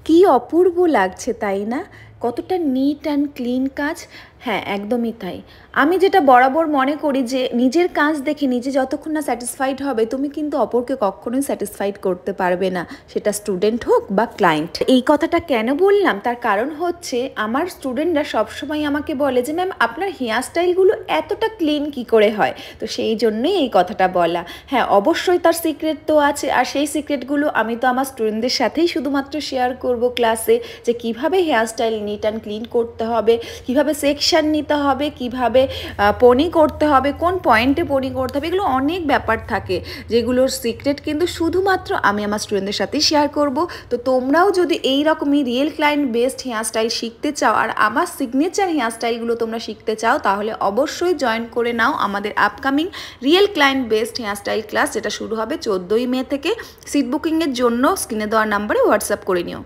কি অপূর্ব লাগছে তাই না? কতটা নিট অ্যান্ড ক্লিন কাজ। হ্যাঁ, একদমই তাই। আমি যেটা বরাবর মনে করি যে নিজের কাজ দেখে নিজে যতক্ষণ না স্যাটিসফাইড হবে তুমি কিন্তু অপরকে কখনোই স্যাটিসফাইড করতে পারবে না, সেটা স্টুডেন্ট হোক বা ক্লায়েন্ট। এই কথাটা কেন বললাম তার কারণ হচ্ছে আমার স্টুডেন্টরা সবসময় আমাকে বলে যে ম্যাম আপনার হেয়ার স্টাইলগুলো এতটা ক্লিন কি করে হয়। তো সেই জন্যই এই কথাটা বলা। হ্যাঁ, অবশ্যই তার সিক্রেট তো আছে, আর সেই সিক্রেটগুলো আমি তো আমার স্টুডেন্টদের সাথেই শুধুমাত্র শেয়ার করব ক্লাসে, যে কিভাবে hair style neat and clean করতে হবে, কিভাবে সেকশন নিতে হবে, কিভাবে পনি করতে হবে, কোন পয়েন্টে পনি করতে হবে। এগুলো অনেক ব্যাপার থাকে যেগুলোর সিক্রেট কিন্তু শুধুমাত্র আমি আমার স্টুডেন্টদের সাথেই শেয়ার করব। তো তোমরাও যদি এই রকমই real client based hair style শিখতে চাও আর আমার সিগনেচার হেয়ার স্টাইলগুলো তোমরা শিখতে চাও, তাহলে অবশ্যই জয়েন করে নাও আমাদের upcoming real client based hair style class, যেটা শুরু হবে 14ই মে থেকে। সিট বুকিংয়ের জন্য স্ক্রিনে দেওয়া নাম্বারে হোয়াটসঅ্যাপ করে নিও।